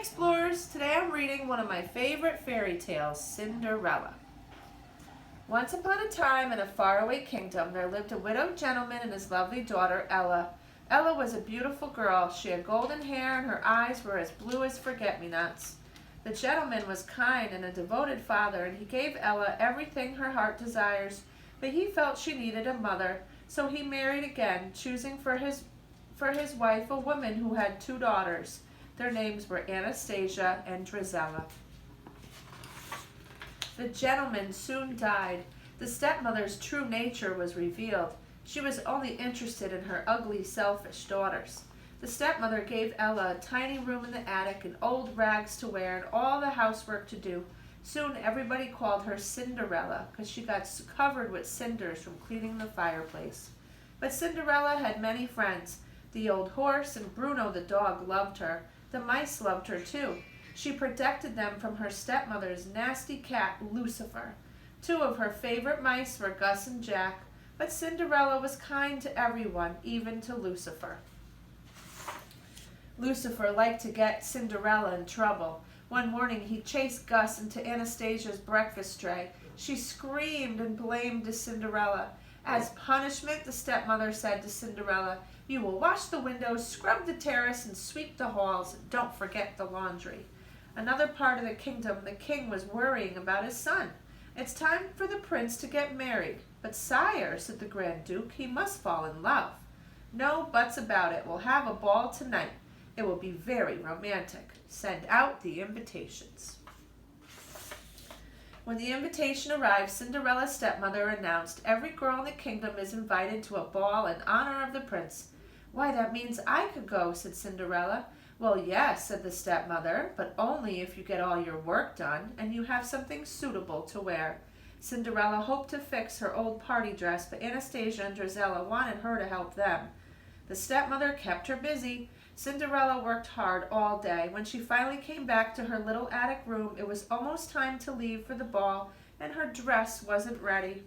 Explorers! Today I'm reading one of my favorite fairy tales, Cinderella. Once upon a time in a faraway kingdom there lived a widowed gentleman and his lovely daughter Ella. Ella was a beautiful girl. She had golden hair and her eyes were as blue as forget-me-nots. The gentleman was kind and a devoted father, and he gave Ella everything her heart desires, but he felt she needed a mother, so he married again, choosing for his wife a woman who had two daughters. Their names were Anastasia and Drizella. The gentleman soon died. The stepmother's true nature was revealed. She was only interested in her ugly, selfish daughters. The stepmother gave Ella a tiny room in the attic and old rags to wear and all the housework to do. Soon everybody called her Cinderella because she got covered with cinders from cleaning the fireplace. But Cinderella had many friends. The old horse and Bruno the dog loved her. The mice loved her too. She protected them from her stepmother's nasty cat, Lucifer. Two of her favorite mice were Gus and Jack, but Cinderella was kind to everyone, even to Lucifer. Lucifer liked to get Cinderella in trouble. One morning he chased Gus into Anastasia's breakfast tray. She screamed and blamed Cinderella. As punishment, the stepmother said to Cinderella, "You will wash the windows, scrub the terrace, and sweep the halls. Don't forget the laundry." Another part of the kingdom, the king was worrying about his son. "It's time for the prince to get married." "But sire," said the Grand Duke, "he must fall in love." "No buts about it. We'll have a ball tonight. It will be very romantic. Send out the invitations." When the invitation arrived, Cinderella's stepmother announced, "Every girl in the kingdom is invited to a ball in honor of the prince." "Why, that means I could go," said Cinderella. "Well, yes," said the stepmother, "but only if you get all your work done and you have something suitable to wear." Cinderella hoped to fix her old party dress, but Anastasia and Drizella wanted her to help them. The stepmother kept her busy. Cinderella worked hard all day. When she finally came back to her little attic room, it was almost time to leave for the ball, and her dress wasn't ready.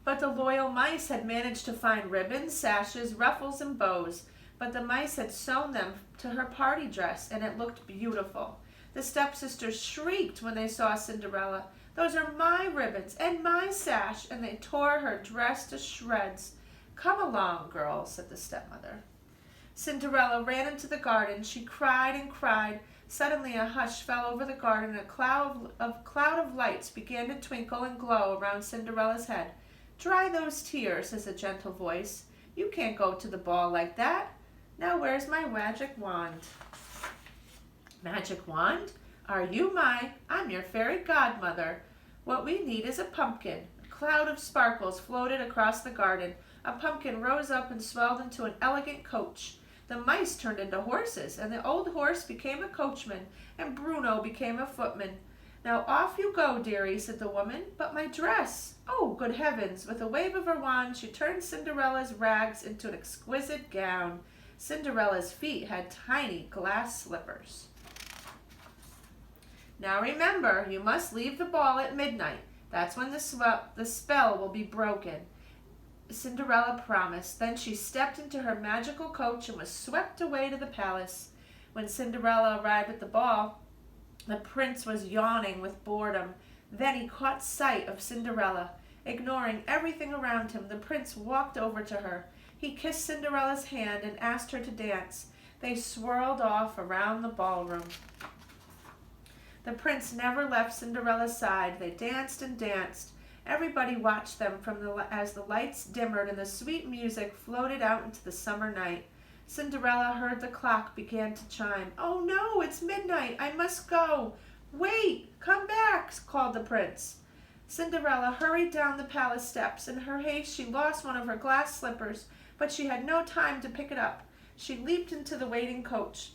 But the loyal mice had managed to find ribbons, sashes, ruffles, and bows. But the mice had sewn them to her party dress, and it looked beautiful. The stepsisters shrieked when they saw Cinderella. "Those are my ribbons and my sash," and they tore her dress to shreds. "Come along, girls," said the stepmother. Cinderella ran into the garden. She cried and cried. Suddenly a hush fell over the garden, and a cloud of lights began to twinkle and glow around Cinderella's head. "Dry those tears," says a gentle voice. "You can't go to the ball like that. Now where's my magic wand?" "Magic wand? Are you mine? I'm your fairy godmother. What we need is a pumpkin." A cloud of sparkles floated across the garden. A pumpkin rose up and swelled into an elegant coach. The mice turned into horses, and the old horse became a coachman, and Bruno became a footman. "Now off you go, dearie," said the woman. "But my dress!" "Oh, good heavens!" With a wave of her wand, she turned Cinderella's rags into an exquisite gown. Cinderella's feet had tiny glass slippers. "Now remember, you must leave the ball at midnight. That's when the spell will be broken." Cinderella promised. Then she stepped into her magical coach and was swept away to the palace. When Cinderella arrived at the ball, the prince was yawning with boredom. Then he caught sight of Cinderella. Ignoring everything around him, the prince walked over to her. He kissed Cinderella's hand and asked her to dance. They swirled off around the ballroom. The prince never left Cinderella's side. They danced and danced. Everybody watched them as the lights dimmered and the sweet music floated out into the summer night. Cinderella heard the clock began to chime. "Oh no, it's midnight. I must go." "Wait, come back," called the prince. Cinderella hurried down the palace steps. In her haste, she lost one of her glass slippers, but she had no time to pick it up. She leaped into the waiting coach.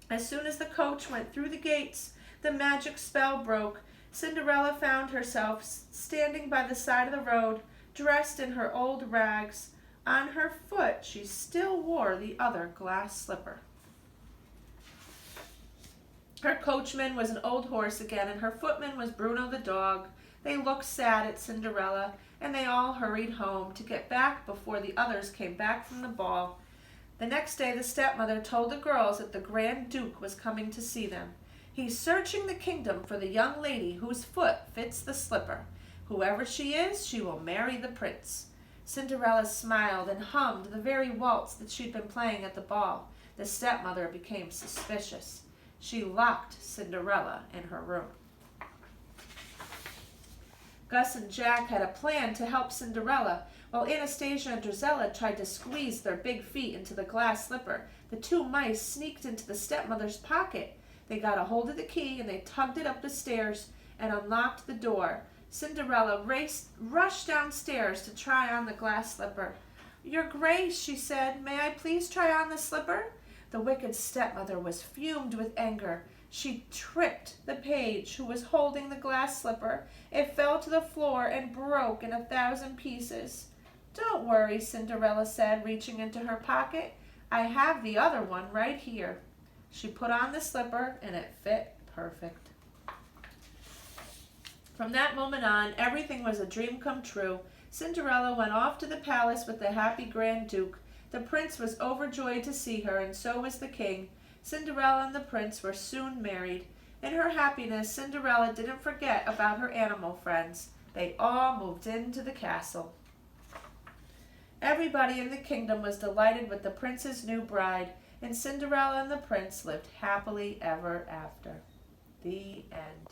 As soon as the coach went through the gates, the magic spell broke. Cinderella found herself standing by the side of the road, dressed in her old rags. On her foot, she still wore the other glass slipper. Her coachman was an old horse again, and her footman was Bruno the dog. They looked sad at Cinderella, and they all hurried home to get back before the others came back from the ball. The next day the stepmother told the girls that the Grand Duke was coming to see them. He's searching the kingdom for the young lady whose foot fits the slipper. Whoever she is, she will marry the prince. Cinderella smiled and hummed the very waltz that she'd been playing at the ball. The stepmother became suspicious. She locked Cinderella in her room. Gus and Jack had a plan to help Cinderella. While Anastasia and Drizella tried to squeeze their big feet into the glass slipper, the two mice sneaked into the stepmother's pocket. They got a hold of the key and they tugged it up the stairs and unlocked the door. Cinderella rushed downstairs to try on the glass slipper. "Your Grace," she said, "may I please try on the slipper?" The wicked stepmother was fumed with anger. She tripped the page who was holding the glass slipper. It fell to the floor and broke in 1,000 pieces. "Don't worry," Cinderella said, reaching into her pocket. "I have the other one right here." She put on the slipper and it fit perfect. From that moment on, everything was a dream come true. Cinderella went off to the palace with the happy Grand Duke. The prince was overjoyed to see her, and so was the king. Cinderella and the prince were soon married. In her happiness, Cinderella didn't forget about her animal friends. They all moved into the castle. Everybody in the kingdom was delighted with the prince's new bride, and Cinderella and the prince lived happily ever after. The end.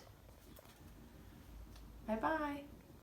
Bye-bye.